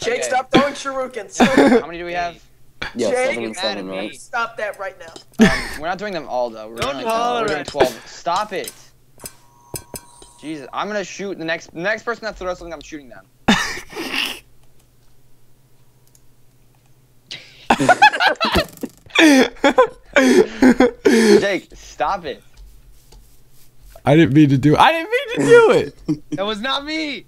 Jake, stop throwing shurikens. How many do we have? Yeah, Jake, 7 and 7, right? stop that right now. We're not doing them all though. We're Don't doing 12. Stop it. Jesus, I'm gonna shoot the next person that throws something. I'm shooting them. Jake, stop it. I didn't mean to do it. That was not me.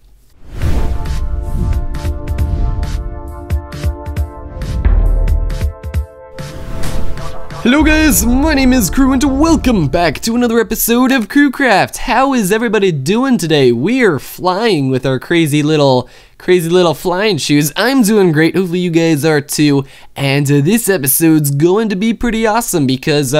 Hello guys, my name is Crew and welcome back to another episode of CR3WCraft. How is everybody doing today? We are flying with our crazy little flying shoes. I'm doing great, hopefully you guys are too. And this episode's going to be pretty awesome because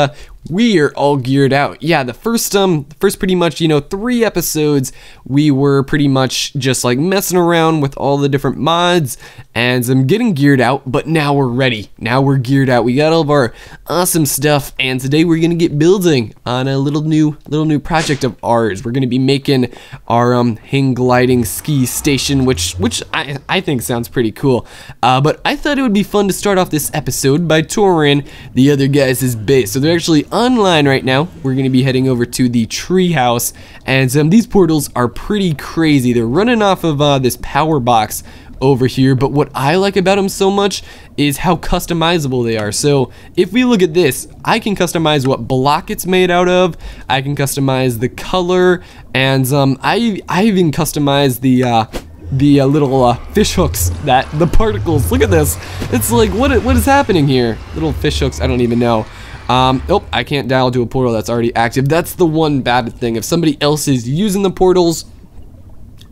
we are all geared out. Yeah, the first pretty much, 3 episodes, we were pretty much just like messing around with all the different mods and I'm getting geared out, but now we're ready. Now we're geared out. We got all of our awesome stuff, and today we're gonna get building on a little new project of ours. We're gonna be making our hang gliding ski station, which I think sounds pretty cool. But I thought it would be fun to start off this episode by touring the other guys' base. So they're actually online right now. We're gonna be heading over to the treehouse, and these portals are pretty crazy. They're running off of this power box over here, but what I like about them so much is how customizable they are. So if we look at this, I can customize what block it's made out of, I can customize the color, and I even customize the little fish hooks, the particles. Look at this. It's like, what is happening here? Little fish hooks, I don't even know. Oh, I can't dial to a portal that's already active. That's the one bad thing. If somebody else is using the portals,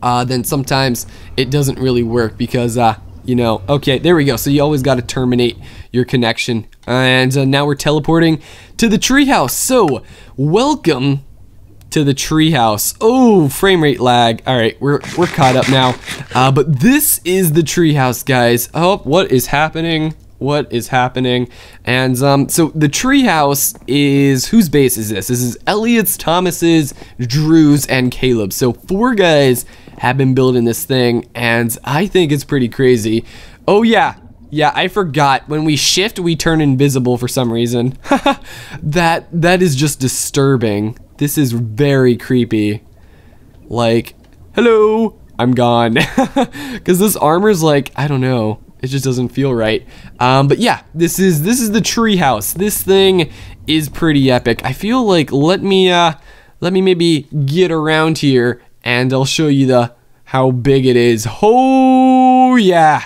then sometimes it doesn't really work because, okay, there we go. So you always got to terminate your connection. And now we're teleporting to the treehouse. So, welcome to the treehouse. Oh, frame rate lag. All right, we're caught up now. But this is the treehouse, guys. Oh, what is happening? What is happening? And so the treehouse is, whose base is this? This is Elliot's, Thomas's, Drew's, and Caleb's. So 4 guys have been building this thing, and I think it's pretty crazy. Oh yeah, I forgot. When we shift, we turn invisible for some reason. That is just disturbing. This is very creepy. Like, hello, I'm gone. Because this armor's like, I don't know. It just doesn't feel right. But yeah, this is the treehouse. This thing is pretty epic. I feel like let me maybe get around here and I'll show you how big it is. Oh yeah.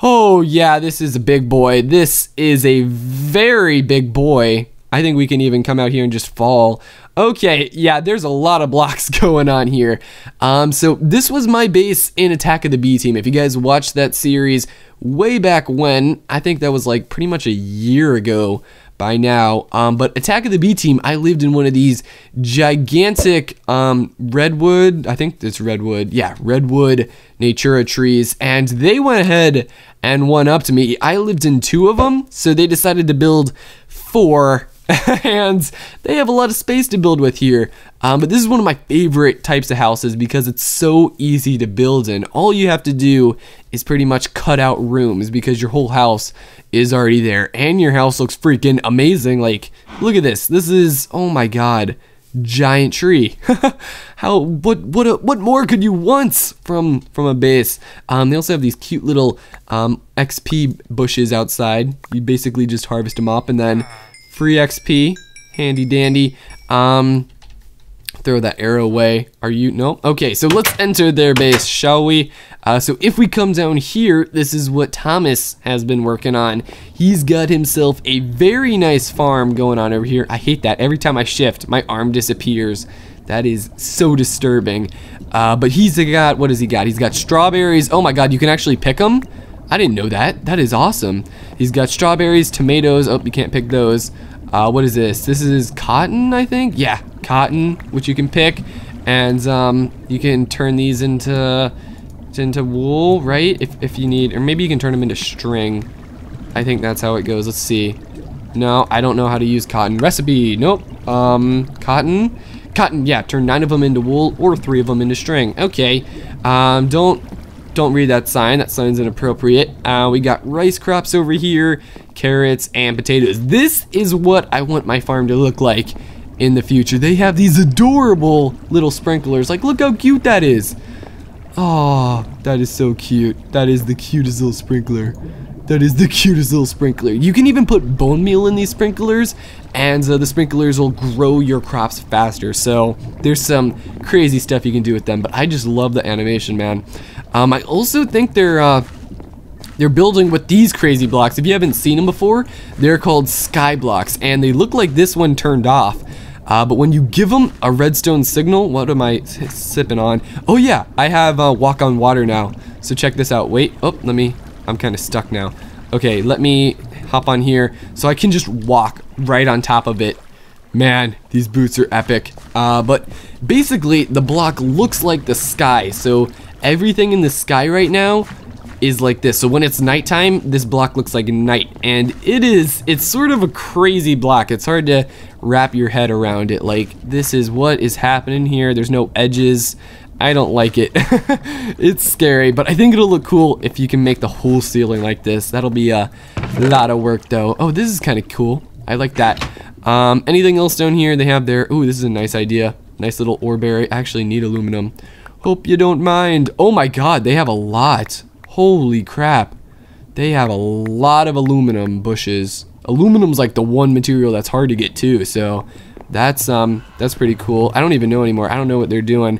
Oh yeah, this is a big boy. This is a very big boy. I think we can even come out here and just fall. Okay, yeah, there's a lot of blocks going on here. So this was my base in Attack of the B Team. If you guys watched that series way back when, I think that was like pretty much a year ago by now. But Attack of the B Team, I lived in one of these gigantic redwood, I think it's redwood, yeah, redwood Natura trees, and they went ahead and won up to me. I lived in 2 of them, so they decided to build 4. And they have a lot of space to build with here. But this is one of my favorite types of houses because it's so easy to build in. All you have to do is pretty much cut out rooms because your whole house is already there. And your house looks freaking amazing. Like, look at this. This is, oh my god, giant tree. What more could you want from a base? They also have these cute little XP bushes outside. You basically just harvest them up and then free XP, handy dandy. Throw that arrow away. Are you? No? Okay, so let's enter their base, shall we? So if we come down here, this is what Thomas has been working on. He's got himself a very nice farm going on over here. I hate that. Every time I shift, my arm disappears. That is so disturbing. But he's got, what has he got? He's got strawberries. Oh my god, you can actually pick them? I didn't know that. That is awesome. He's got strawberries, tomatoes. Oh, you can't pick those. What is this? This is cotton, I think? Yeah, cotton, which you can pick. And you can turn these into wool, right? If you need, or maybe you can turn them into string. I think that's how it goes. Let's see. No, I don't know how to use cotton. Recipe, nope. Cotton, yeah, turn 9 of them into wool or 3 of them into string. Okay. Don't don't read that sign. That sign's inappropriate. We got rice crops over here, carrots, and potatoes. This is what I want my farm to look like in the future. They have these adorable little sprinklers. Like, look how cute that is. Oh, that is so cute. That is the cutest little sprinkler. That is the cutest little sprinkler. You can even put bone meal in these sprinklers, and the sprinklers will grow your crops faster. So there's some crazy stuff you can do with them, but I just love the animation, man. I also think they're building with these crazy blocks. If you haven't seen them before, they're called sky blocks, and they look like this one turned off. But when you give them a redstone signal, what am I sipping on? Oh yeah, I have walk on water now. So check this out. Wait, oh, I'm kind of stuck now. Okay, let me hop on here so I can just walk right on top of it. Man, these boots are epic. But basically, the block looks like the sky. So everything in the sky right now is like this. So when it's nighttime, this block looks like night, and it's sort of a crazy block. It's hard to wrap your head around it. Like, this is what is happening here. There's no edges. I don't like it. It's scary, but I think it'll look cool if you can make the whole ceiling like this. That'll be a lot of work though. Oh, this is kind of cool. I like that. Anything else down here? They have their, ooh, this is a nice idea. Nice little ore berry. I actually need aluminum. Hope you don't mind. Oh my god, they have a lot. Holy crap. They have a lot of aluminum bushes. Aluminum's like the one material that's hard to get too, so that's pretty cool. I don't even know anymore. I don't know what they're doing.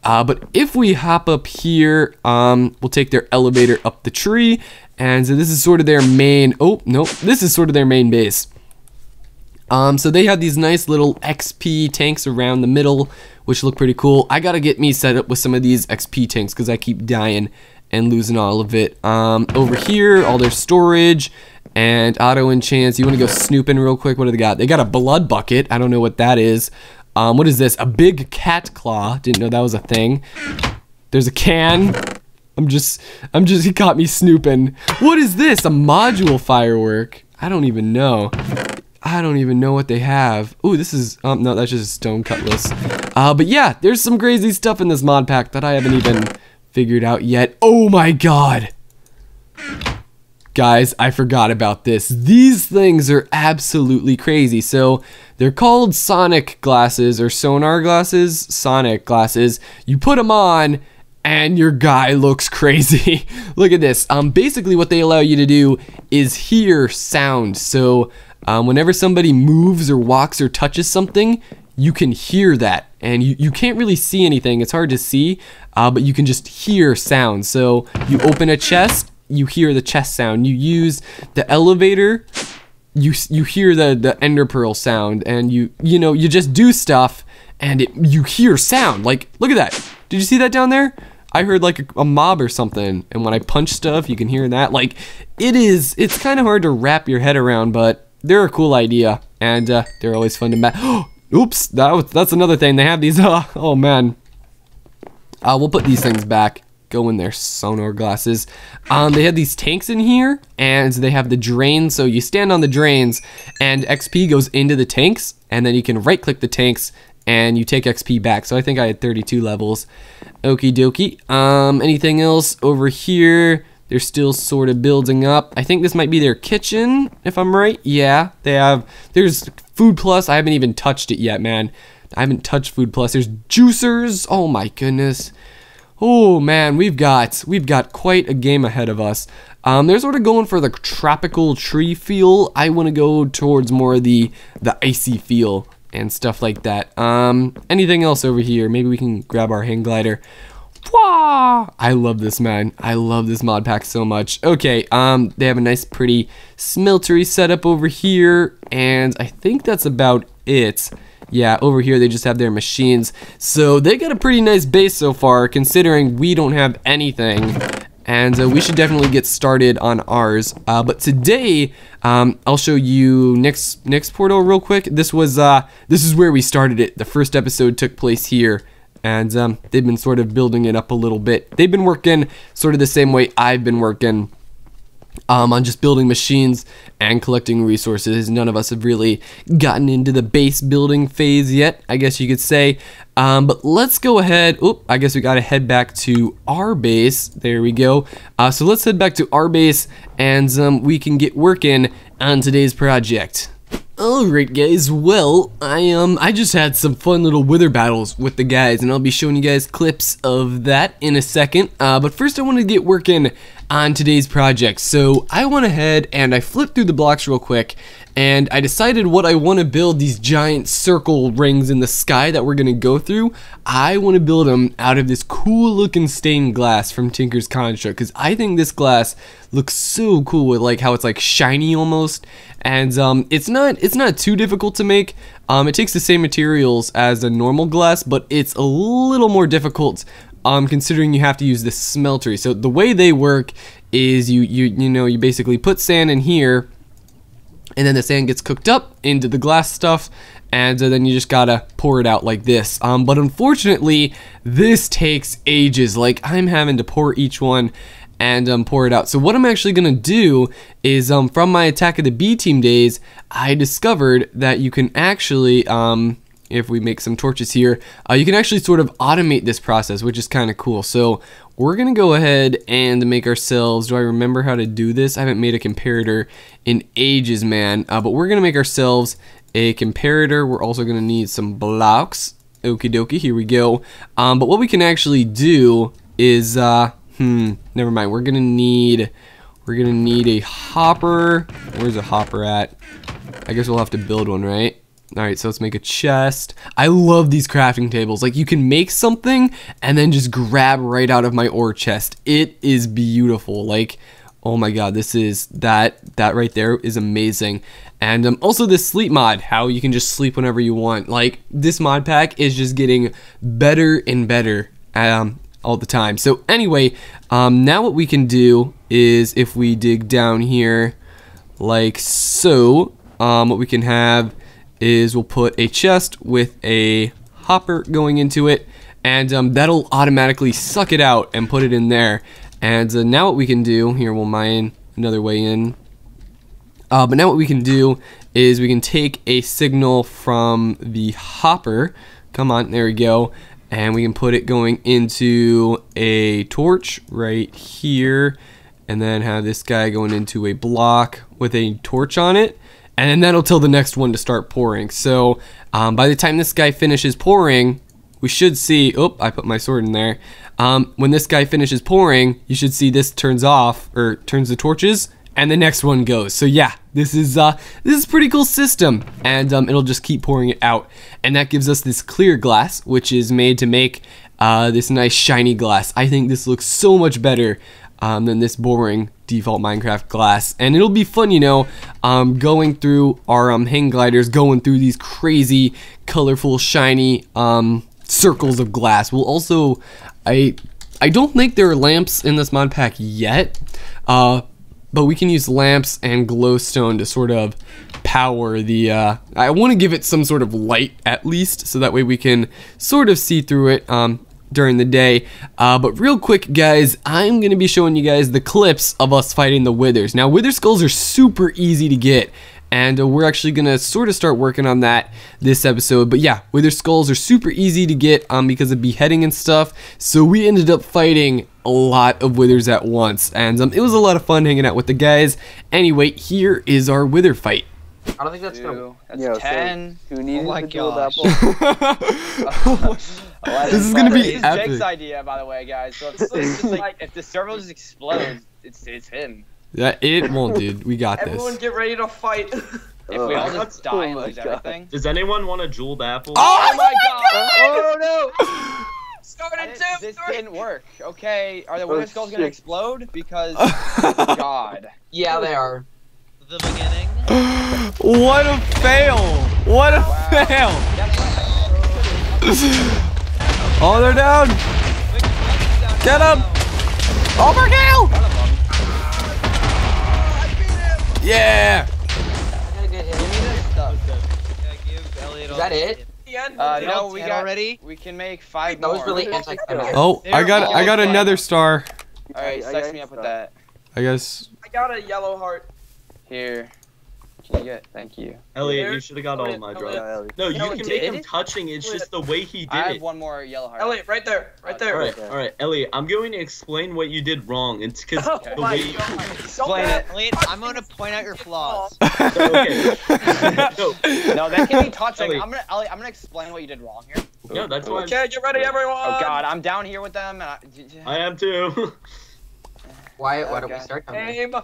But if we hop up here, we'll take their elevator up the tree, and so this is sort of their main, oh, nope, this is sort of their main base. So they have these nice little XP tanks around the middle, which look pretty cool. I gotta get me set up with some of these XP tanks because I keep dying and losing all of it. Over here, all their storage and auto enchants. You want to go snooping real quick? What do they got? They got a blood bucket. I don't know what that is. What is this? A big cat claw. Didn't know that was a thing. There's a can. He caught me snooping. What is this? A module firework. I don't even know. I don't even know what they have. Ooh, this is, no, that's just a stone cutlass. But yeah, there's some crazy stuff in this mod pack that I haven't even figured out yet. Oh my god. Guys, I forgot about this. These things are absolutely crazy. So they're called sonic glasses or sonar glasses. Sonic glasses. You put them on and your guy looks crazy. Look at this. Basically what they allow you to do is hear sound. So whenever somebody moves or walks or touches something, you can hear that, and you can't really see anything. It's hard to see, but you can just hear sound. So you open a chest, you hear the chest sound. You use the elevator, you hear the ender pearl sound, and you just do stuff, and you hear sound. Like, look at that. Did you see that down there? I heard like a mob or something, and when I punch stuff, you can hear that. Like, it's kind of hard to wrap your head around, but they're a cool idea, and they're always fun to match. Oops, that's another thing. They have these, oh man. We'll put these things back. Go in their sonar glasses. They have these tanks in here, and they have the drains. So you stand on the drains, and XP goes into the tanks, and then you can right click the tanks, and you take XP back. So I think I had 32 levels. Okie dokie. Anything else over here? They're still sort of building up. I think this might be their kitchen, if I'm right. Yeah, there's Food Plus. I haven't even touched it yet, man. I haven't touched Food Plus. There's juicers. Oh my goodness. Oh man, we've got quite a game ahead of us. They're sort of going for the tropical tree feel. I want to go towards more of the icy feel and stuff like that. Anything else over here? Maybe we can grab our hang glider. Wah! I love this, man. I love this mod pack so much. Okay, they have a nice pretty smeltery setup over here, and I think that's about it. Yeah, over here they just have their machines. So they got a pretty nice base so far, considering we don't have anything. And we should definitely get started on ours. But today, I'll show you next portal real quick. This is where we started it. The first episode took place here. And they've been sort of building it up a little bit. They've been working sort of the same way I've been working on just building machines and collecting resources. None of us have really gotten into the base building phase yet, I guess you could say. But let's go ahead. Oop, I guess we gotta head back to our base. There we go. So let's head back to our base, and we can get working on today's project. Alright guys, well, I just had some fun little wither battles with the guys, and I'll be showing you guys clips of that in a second. But first I want to get working on today's project. So I went ahead and I flipped through the blocks real quick, and I decided what I want to build these giant circle rings in the sky that we're going to go through. I want to build them out of this cool looking stained glass from Tinker's Construct, because I think this glass looks so cool with like how it's like shiny almost, and it's not too difficult to make. It takes the same materials as a normal glass, but it's a little more difficult considering you have to use this smeltery. So the way they work is you basically put sand in here, and then the sand gets cooked up into the glass stuff, and then you just gotta pour it out like this. But unfortunately, this takes ages. Like, I'm having to pour each one and pour it out. So what I'm actually gonna do is, from my Attack of the B Team days, I discovered that you can actually, if we make some torches here, you can actually sort of automate this process, which is kind of cool. So we're gonna go ahead and make ourselves, do I remember how to do this? I haven't made a comparator in ages, man. But we're gonna make ourselves a comparator. We're also gonna need some blocks. Okie dokie, here we go. But what we can actually do is, never mind. We're gonna need a hopper. Where's a hopper at? I guess we'll have to build one, right? Alright, so let's make a chest. I love these crafting tables. Like, you can make something and then just grab right out of my ore chest. It is beautiful. Like, oh my god, this is, that right there is amazing. And also this sleep mod, how you can just sleep whenever you want. Like, this mod pack is just getting better and better all the time. So anyway, now what we can do is, if we dig down here like so, what we can have is we'll put a chest with a hopper going into it, and that'll automatically suck it out and put it in there. And now what we can do, here we'll mine another way in, but now what we can do is we can take a signal from the hopper, come on, there we go, and we can put it going into a torch right here, and then have this guy going into a block with a torch on it. And then that'll tell the next one to start pouring. So by the time this guy finishes pouring, we should see, oh, I put my sword in there. When this guy finishes pouring, you should see this turns off, or turns the torches, and the next one goes. So yeah, this is a pretty cool system, and it'll just keep pouring it out. And that gives us this clear glass, which is made to make this nice shiny glass. I think this looks so much better than this boring default Minecraft glass, and it'll be fun, you know, going through our hang gliders, going through these crazy, colorful, shiny circles of glass. We'll also, I don't think there are lamps in this mod pack yet, but we can use lamps and glowstone to sort of power the. I want to give it some sort of light at least, so that way we can sort of see through it during the day. But real quick guys, I'm gonna be showing you guys the clips of us fighting the withers. Now wither skulls are super easy to get, and we're actually gonna sort of start working on that this episode. But yeah, wither skulls are super easy to get because of beheading and stuff, so we ended up fighting a lot of withers at once, and it was a lot of fun hanging out with the guys. Anyway, here is our wither fight. I don't think that's gonna. That's 10. So who needs my the jeweled gosh. apple? This is gonna be It's epic. Jake's idea, by the way, guys. So it's just like, if the server just explodes, it's him. Yeah, it won't, dude. We got Everyone this. get ready to fight. If we all just die and my lose God. everything. Does anyone want a jeweled apple? Oh my god! Oh no! Started This 2, 3. didn't work. Okay, are the wither skulls gonna shit. explode? Because, oh god. Yeah, they are. The beginning. What a fail! What a fail! Oh, they're down! Get him! Overkill! Yeah! I gotta get him. Yeah, give Elliot Is that it? The end. No, we 10 got. already? We can make 5 That more. was really anticlimactic. Oh, I got another star. Alright, I sex got me up with stuff. that. I guess. I got a yellow heart. Here. Can you get? Thank you. Elliot, you should have got all of my Elliot, drugs. Elliot. No, you Elliot can make did? him touching. It's just the way he did I have it. one more yellow heart. Elliot, right there, right there. All right, Elliot. I'm going to explain what you did wrong. It's because Oh the my way. God. Explain Don't it. Elliot, I'm gonna point out your flaws. Okay. No, No, that can be touching. Elliot. I'm gonna explain what you did wrong here. no, that's why. Okay, get ready, everyone. Oh God, I'm down here with them. And I am too. Why don't we Okay. start them? Aim.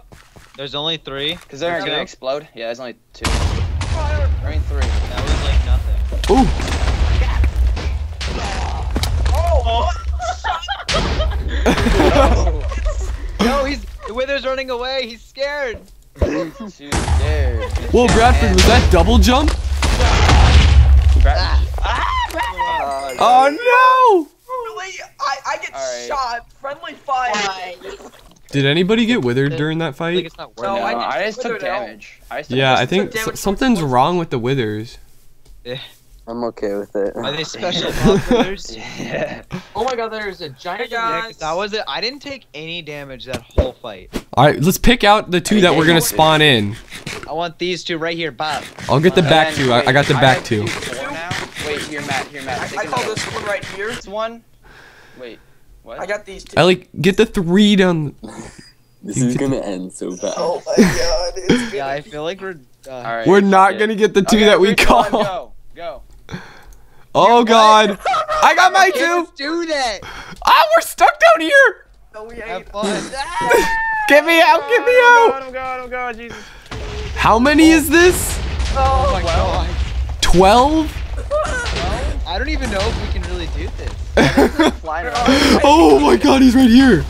There's only 3. Because they're Two. gonna explode. Yeah, there's only 2. Fire. I mean 3. That was like nothing. Ooh. Oh. No, the Wither's running away. He's scared. Dude, dude. Whoa, Bradford, was that double jump? Oh Really? I get Alright. shot. Friendly fire. no! Did anybody get withered during that I think fight? it's not No, worth No, it. I I just took withered at all. damage. I just Yeah, I took think damage from something's explosives. wrong with the withers. I'm okay with it. Are they special mob Withers? Yeah. Oh my god, there's a giant. Yeah, 'cause that was it. I didn't take any damage that whole fight. Alright, let's pick out the two that we're gonna spawn in. I want these 2 right here, Bob. I'll get the And back then, two. wait, I got the I back have two. to do 4 now. Wait, here, Matt. I call this one right here. This one. Wait. What? I got these two. Ellie, get the 3 down. This is gonna end so bad. Oh my God. It's Yeah, I feel like we're. All right. We're not shit. gonna get the 2 Okay, that we 3, 2, 1, call. Go. Go. Oh God! I got my Can't 2. just do that. Ah, we're stuck down here. No, we Have ain't. fun. Get me out! Get me out! I'm going, Jesus. How many is this? Oh my god. 12? I don't even know if we can really do this. Flying around. Oh my God, he's right here.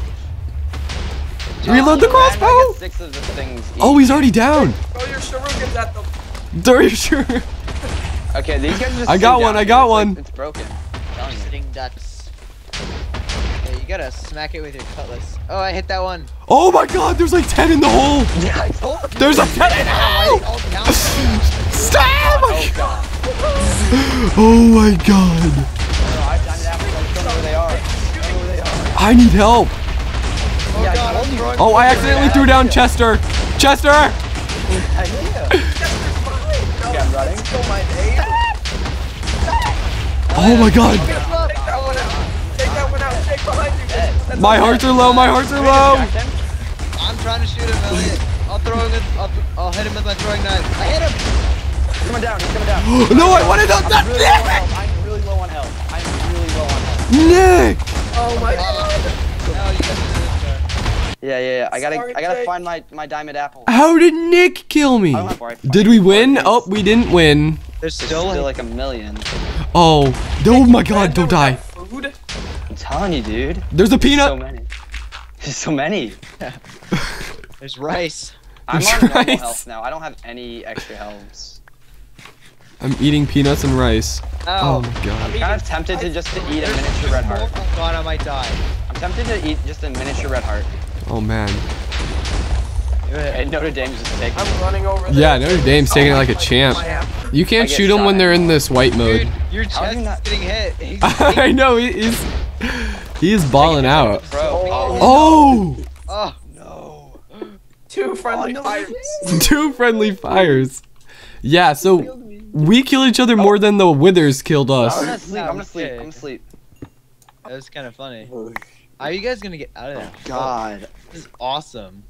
Reload the Man, I crossbow. get 6 of the things. Oh, he's already down. Throw your shurikens at them. Dirty sure. Okay, these guys are just. I got sitting one, down I here. got It's like- one. it's broken. I'm telling you. Sitting ducks. Yeah, you gotta smack it with your cutlass. Oh, I hit that one. Oh my God, there's like 10 in the hole. Yeah, I told you. There's a 10 in the hole. Oh, count. Stop! Oh God. Oh my God. No, I've done that. I don't know where they are. I don't know where they are. I need help. Oh Yeah, I god, told I'm you. throwing. Oh, I accidentally threw down Chester. Chester! Idea. Okay, I'm running. Kill my name. Oh my God. Take that one out. Take that one out. Take behind you. That's My hearts are low. My hearts are low. Distract him. I'm trying to shoot him, Elliot. I'll hit him with my throwing knife. I hit him. He's coming down. He's coming down. No, I wanted to. I'm really low on health. I'm really low on health. I'm really low on health. Nick! Oh my God. No, you guys are this turn. Yeah. I Sorry, gotta Jake. find my diamond apple. How did Nick kill me? I don't know where I find Did it. we win? Oh, we didn't win. There's There's still still like. like a million. Oh, oh my God, don't die. Food. I'm telling you, dude. There's a So peanut. many. There's so many. There's rice. I'm There's on normal rice. health now. I don't have any extra healths. I'm eating peanuts and rice. Oh my God. I'm kind of tempted to just to eat a miniature red heart. Oh god, I might die. I'm tempted to eat just a miniature red heart. Oh man. And Notre Dame's just taking I'm running over there. Yeah, Notre Dame's taking it like a champ. You I can't get shoot them shot when at. they're in this white mode. Dude, your How do chest you is not- getting hit. He's I know he is balling out. Bro. Oh, oh, No. 2 friendly fires. 2 friendly fires. Yeah, so we kill each other more than the withers killed I'm us. gonna sleep. I'm gonna sleep. Okay. I'm gonna sleep. that was kind of funny. Oh, How are you guys gonna get out of there? God. This is awesome.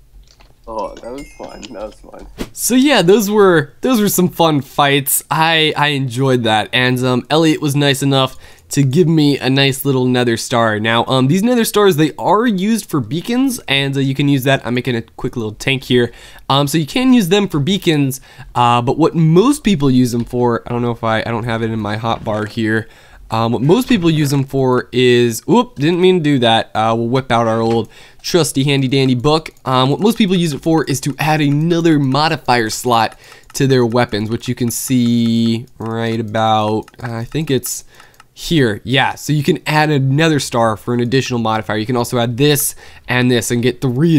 oh, that was fun. That was fun. So yeah, those were some fun fights. I enjoyed that, and Elliot was nice enough to give me a nice little nether star. Now, these nether stars, they are used for beacons, and you can use that. I'm making a quick little tank here. So you can use them for beacons, but what most people use them for, I don't know if I don't have it in my hotbar here. What most people use them for is, whoop, didn't mean to do that. We'll whip out our old trusty handy dandy book. What most people use it for is to add another modifier slot to their weapons, which you can see right about, I think it's here. Yeah, so you can add another star for an additional modifier. You can also add this and get 3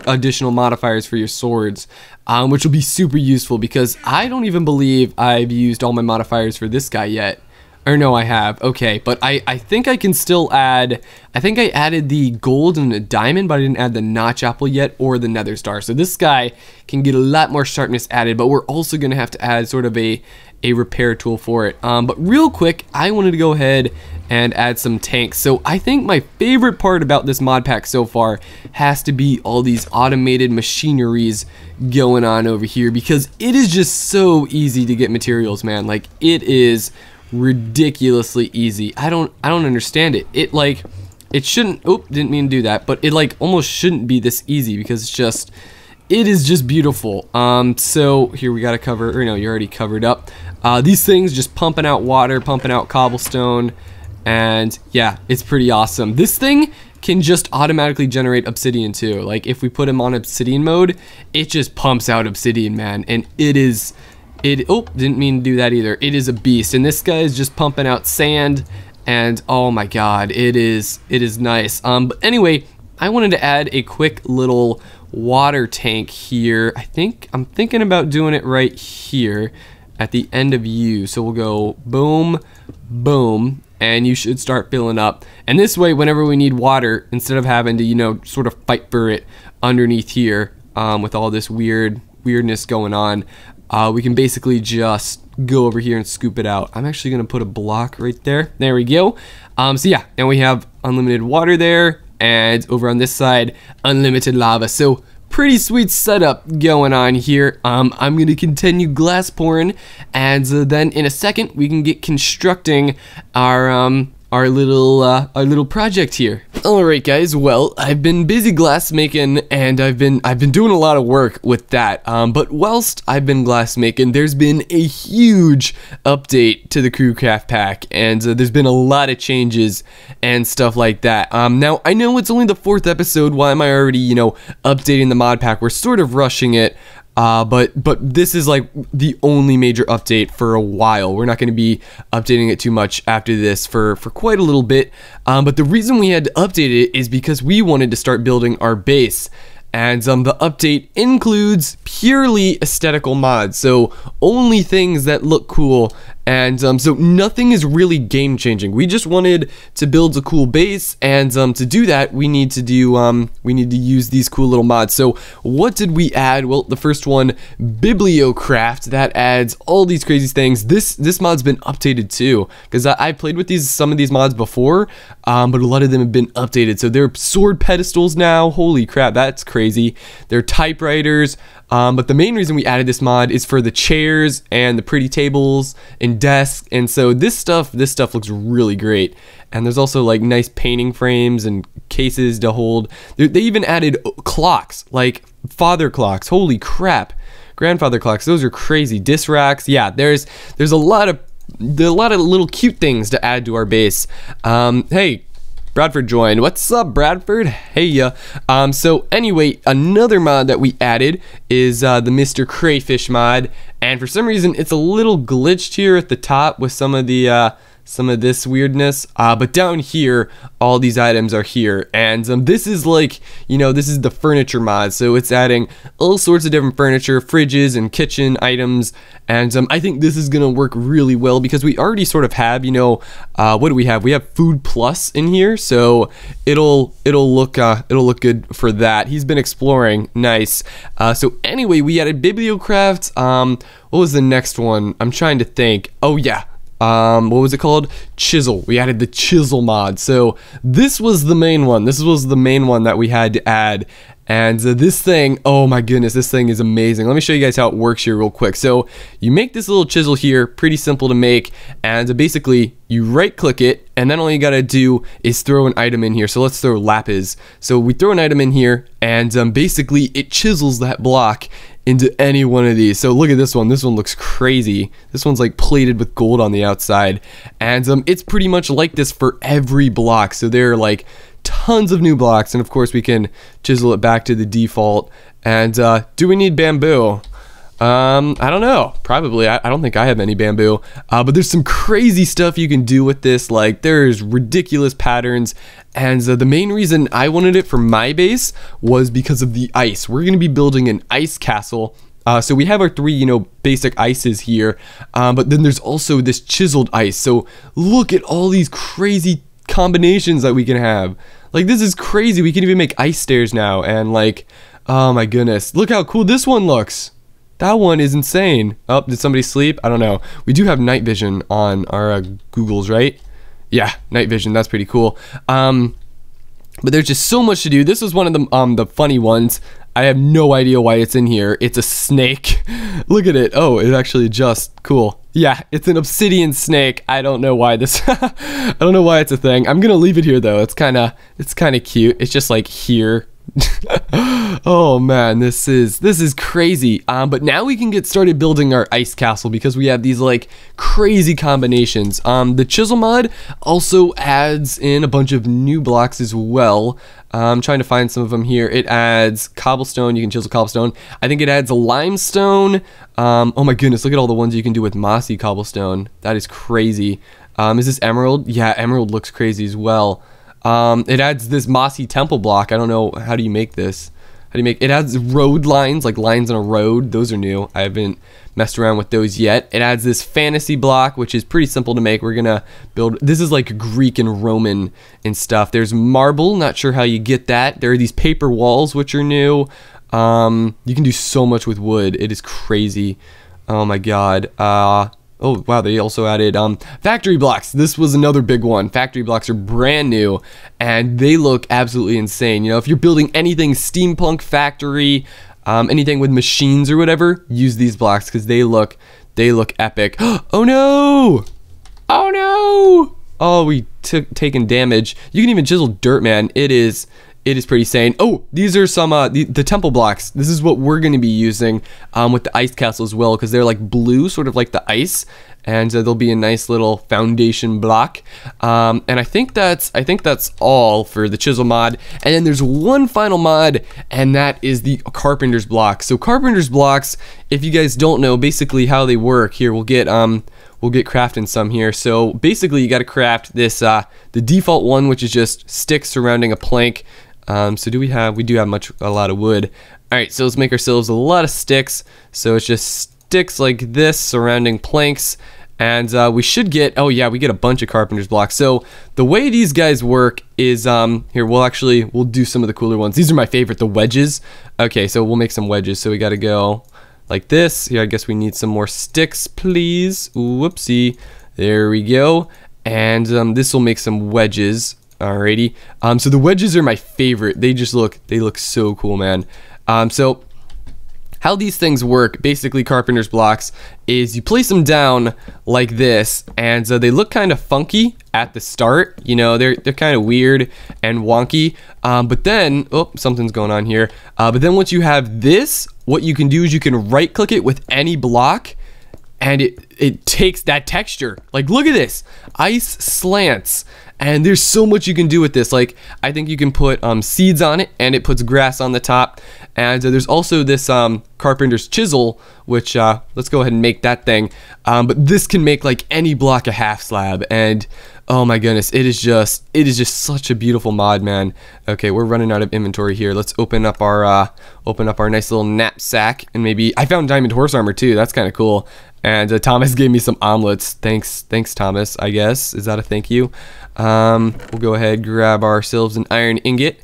additional modifiers for your swords, which will be super useful because I don't even believe I've used all my modifiers for this guy yet. Or no, I have. Okay, but I think I can still add... I think I added the gold and the diamond, but I didn't add the notch apple yet or the nether star. So this guy can get a lot more sharpness added, but we're also going to have to add sort of a repair tool for it. But real quick, I wanted to go ahead and add some tanks. So I think my favorite part about this mod pack so far has to be all these automated machineries going on over here, because it is just so easy to get materials, man. Like, it is ridiculously easy. I don't understand it. It shouldn't, didn't mean to do that, but it like almost shouldn't be this easy, because it is just beautiful. So here we gotta cover, or no, you already covered up. These things just pumping out water, pumping out cobblestone, and yeah, it's pretty awesome. This thing can just automatically generate obsidian too. Like, if we put him on obsidian mode, it just pumps out obsidian, man, and didn't mean to do that either. It is a beast, and this guy is just pumping out sand, and oh my god, it is nice. But anyway, I wanted to add a quick little water tank here. I'm thinking about doing it right here at the end of you. So we'll go boom, boom, and you should start filling up. And this way, whenever we need water, instead of having to, you know, sort of fight for it underneath here, with all this weirdness going on, we can basically just go over here and scoop it out. I'm actually gonna put a block right there. There we go. So yeah, and we have unlimited water there, and over on this side, unlimited lava. So pretty sweet setup going on here. I'm gonna continue glass pouring, and then in a second we can get constructing our little project here. Alright guys, well, I've been busy glass making, and I've been doing a lot of work with that, but whilst I've been glass making, there's been a huge update to the CR3WCraft Pack, and there's been a lot of changes and stuff like that. Now, I know it's only the 4th episode. Why am I already, you know, updating the mod pack? We're sort of rushing it. But this is like the only major update for a while. We're not going to be updating it too much after this for quite a little bit. But the reason we had to update it is because we wanted to start building our base. And the update includes purely aesthetical mods, so only things that look cool, and so nothing is really game changing. We just wanted to build a cool base, and to do that we need to use these cool little mods. So what did we add? Well, the first one, Bibliocraft, that adds all these crazy things. This mod's been updated too, because I played with some of these mods before, but a lot of them have been updated. So they're sword pedestals now. Holy crap, that's crazy. They're typewriters, but the main reason we added this mod is for the chairs and the pretty tables and desks, and so this stuff looks really great. And there's also like nice painting frames and cases to hold. They even added clocks, like father clocks. Holy crap, grandfather clocks. Those are crazy. Disc racks. Yeah, there's a lot of little cute things to add to our base. Hey, Bradford joined. What's up, Bradford? Hey ya. So anyway, another mod that we added is the Mr. Crayfish mod, and for some reason it's a little glitched here at the top with some of this weirdness, but down here all these items are here, and this is like, you know, this is the furniture mod, so it's adding all sorts of different furniture, fridges and kitchen items, and I think this is gonna work really well because we already sort of have, you know, what do we have? We have Food Plus in here, so it'll look good for that. He's been exploring. Nice. So anyway, we added Bibliocraft. What was the next one? I'm trying to think. Oh yeah, what was it called? Chisel. We added the chisel mod. So this was the main one. This was the main one that we had to add. And this thing, oh my goodness, this thing is amazing. Let me show you guys how it works here real quick. So you make this little chisel here, pretty simple to make, and basically you right click it, and then all you gotta do is throw an item in here. So let's throw lapis. So we throw an item in here, and basically it chisels that block into any one of these. So look at this one. This one looks crazy. This one's like plated with gold on the outside, and it's pretty much like this for every block. So there are like tons of new blocks, and of course we can chisel it back to the default. And do we need bamboo? I don't know, probably. I don't think I have any bamboo, but there's some crazy stuff you can do with this. Like, there's ridiculous patterns, and the main reason I wanted it for my base was because of the ice. We're gonna be building an ice castle So we have our 3, you know, basic ices here, but then there's also this chiseled ice. So look at all these crazy combinations that we can have. Like, this is crazy. We can even make ice stairs now, and like, oh my goodness, look how cool this one looks. That one is insane. Oh, did somebody sleep? I don't know. We do have night vision on our Googles, right? Yeah, night vision. That's pretty cool. But there's just so much to do. This was one of the funny ones. I have no idea why it's in here. It's a snake. Look at it. Oh, it actually just cool. Yeah, it's an obsidian snake. I don't know why this. I don't know why it's a thing. I'm gonna leave it here though. It's kind of cute. It's just like here. Oh man, this is crazy. But now we can get started building our ice castle because we have these like crazy combinations. The chisel mod also adds in a bunch of new blocks as well. I'm trying to find some of them here. It adds cobblestone. You can chisel cobblestone. I think it adds limestone. Oh my goodness, look at all the ones you can do with mossy cobblestone. That is crazy. Is this emerald? Yeah, emerald looks crazy as well. It adds this mossy temple block. I don't know, how do you make this? How do you make it? Adds road lines, like lines on a road. Those are new. I haven't messed around with those yet. It adds this fantasy block, which is pretty simple to make. We're gonna build, this is like Greek and Roman and stuff. There's marble, not sure how you get that. There are these paper walls, which are new. You can do so much with wood. It is crazy. Oh my god. Oh wow, they also added factory blocks. This was another big one. Factory blocks are brand new and they look absolutely insane. You know, if you're building anything steampunk factory, anything with machines or whatever, use these blocks because they look epic. Oh no! Oh no! Oh, we taken damage. You can even chisel dirt, man. It is pretty sane. Oh, these are some the temple blocks. This is what we're going to be using with the ice castle as well because they're like blue, sort of like the ice, and they'll be a nice little foundation block. And I think that's all for the chisel mod. And then there's one final mod, and that is the carpenter's block. So carpenter's blocks, if you guys don't know basically how they work, here we'll get crafting some here. So basically you got to craft this the default one, which is just sticks surrounding a plank. So we do have a lot of wood. Alright, so let's make ourselves a lot of sticks. So it's just sticks like this surrounding planks. And we should get, oh yeah, we get a bunch of carpenter's blocks. So the way these guys work is, here, we'll do some of the cooler ones. These are my favorite, the wedges. Okay, so we'll make some wedges. So we gotta go like this. Here, I guess we need some more sticks, please. Whoopsie. There we go. And this will make some wedges. Alrighty. So the wedges are my favorite. They look so cool, man. So how these things work, basically carpenter's blocks, is you place them down like this, and they look kind of funky at the start. You know, they're kind of weird and wonky. But then, oh, something's going on here. But then once you have this, what you can do is you can right click it with any block, and it takes that texture. Like, look at this, ice slants. And there's so much you can do with this. Like, I think you can put seeds on it, and it puts grass on the top. And there's also this carpenter's chisel, which let's go ahead and make that thing. But this can make like any block a half slab, and oh my goodness, it is just such a beautiful mod, man. Okay, we're running out of inventory here. Let's open up our nice little knapsack, and maybe I found diamond horse armor too. That's kind of cool. And Thomas gave me some omelets. Thanks Thomas, I guess. Is that a thank you? We'll go ahead, grab ourselves an iron ingot,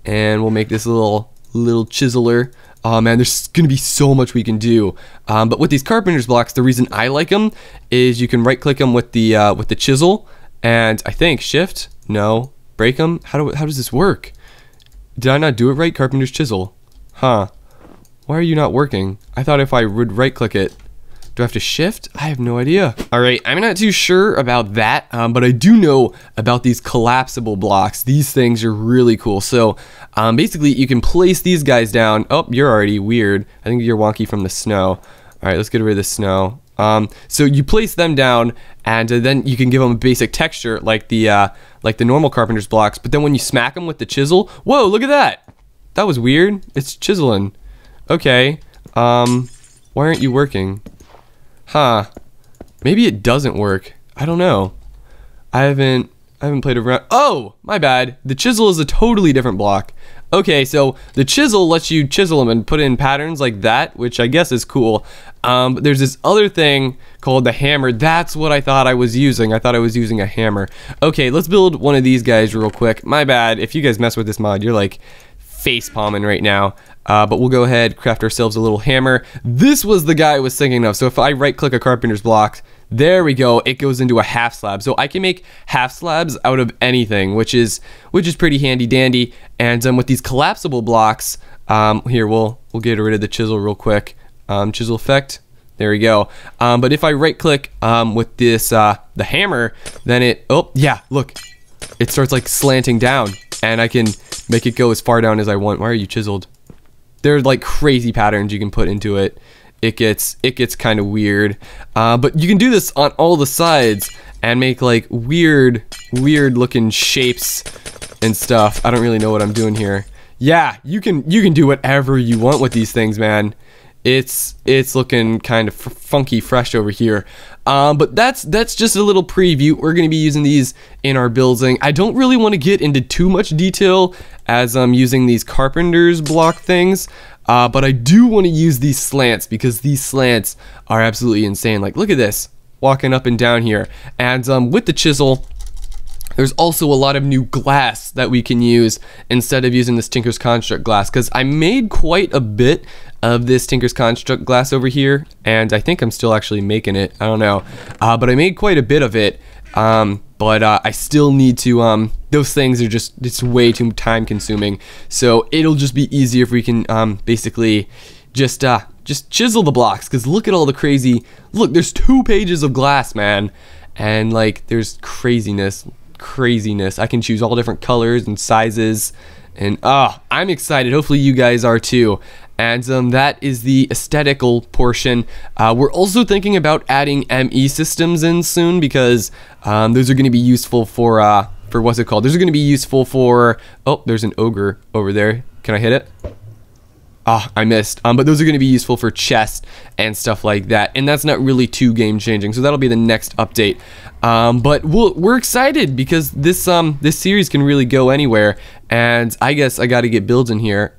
and we'll make this little chiseler. Oh man, there's gonna be so much we can do. But with these carpenter's blocks, the reason I like them is you can right click them with the chisel, and I think shift, no, break them. How does this work? Did I not do it right? Carpenter's chisel. Huh. Why are you not working? I thought if I would right click it. Do I have to shift? I have no idea. Alright, I'm not too sure about that, but I do know about these collapsible blocks. These things are really cool. So basically you can place these guys down. Oh, you're already weird. I think you're wonky from the snow. Alright, let's get rid of the snow. So you place them down, and then you can give them a basic texture like the normal carpenter's blocks, but then when you smack them with the chisel, whoa, look at that! That was weird. It's chiseling. Okay. Why aren't you working? Huh. Maybe it doesn't work. I don't know. I haven't played around. Oh, my bad. The chisel is a totally different block. Okay, so the chisel lets you chisel them and put in patterns like that, which I guess is cool. But there's this other thing called the hammer. That's what I thought I was using. I thought I was using a hammer. Okay, let's build one of these guys real quick. My bad. If you guys mess with this mod, you're like face palming right now. But we'll go ahead, craft ourselves a little hammer. This was the guy I was thinking of. So if I right click a carpenter's block, there we go, it goes into a half slab. So I can make half slabs out of anything, which is pretty handy dandy. And with these collapsible blocks, here we'll get rid of the chisel real quick. Chisel effect, there we go. But if I right click with this the hammer, then it, oh yeah, look, it starts like slanting down, and I can make it go as far down as I want. Why are you chiseled? There are like crazy patterns you can put into it. It gets kind of weird, but you can do this on all the sides and make like weird looking shapes and stuff. I don't really know what I'm doing here. Yeah, you can do whatever you want with these things, man. It's looking kind of funky fresh over here, but that's just a little preview. We're going to be using these in our building. I don't really want to get into too much detail as I'm using these carpenter's block things, but I do want to use these slants because these slants are absolutely insane. Like, look at this, walking up and down here. And with the chisel, there's also a lot of new glass that we can use instead of using this Tinker's Construct glass, because I made quite a bit of this Tinker's Construct glass over here, and I think I'm still actually making it. I don't know, but I made quite a bit of it, but I still need to, those things are just, it's way too time consuming, so it'll just be easier if we can basically just chisel the blocks, because look at all the crazy, look, there's 2 pages of glass, man, and like there's craziness. I can choose all different colors and sizes, and I'm excited. Hopefully you guys are too. And that is the aesthetical portion. We're also thinking about adding ME systems in soon, because those are going to be useful for what's it called? Those are going to be useful for, oh, there's an ogre over there. Can I hit it? I missed. But those are going to be useful for chests and stuff like that, and that's not really too game changing, so that'll be the next update. But we're excited because this series can really go anywhere, and I guess I got to get builds in here.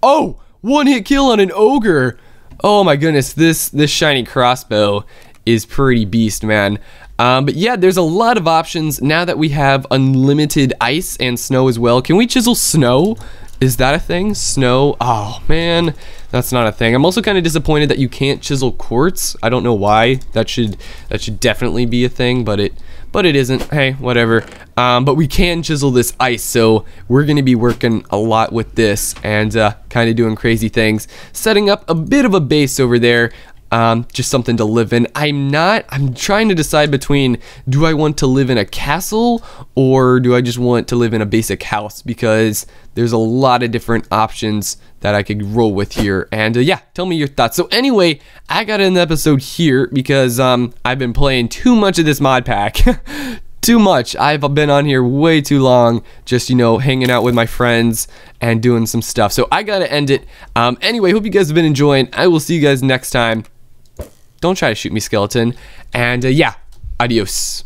Oh, 1-hit kill on an ogre. Oh my goodness, this shiny crossbow is pretty beast, man. But yeah, there's a lot of options now that we have unlimited ice and snow as well. Can we chisel snow? Is that a thing? Snow? Oh man, that's not a thing. I'm also kind of disappointed that you can't chisel quartz. I don't know why. That should definitely be a thing, but it isn't. Hey, whatever. But we can chisel this ice, so we're gonna be working a lot with this and kind of doing crazy things, setting up a bit of a base over there. Just something to live in. I'm trying to decide between, do I want to live in a castle or do I just want to live in a basic house, because there's a lot of different options that I could roll with here. And yeah, tell me your thoughts. So anyway, I got an episode here because I've been playing too much of this mod pack. Too much. I've been on here way too long, just, you know, hanging out with my friends and doing some stuff. So I gotta end it. Anyway, hope you guys have been enjoying. I will see you guys next time. Don't try to shoot me, skeleton. And yeah, adios.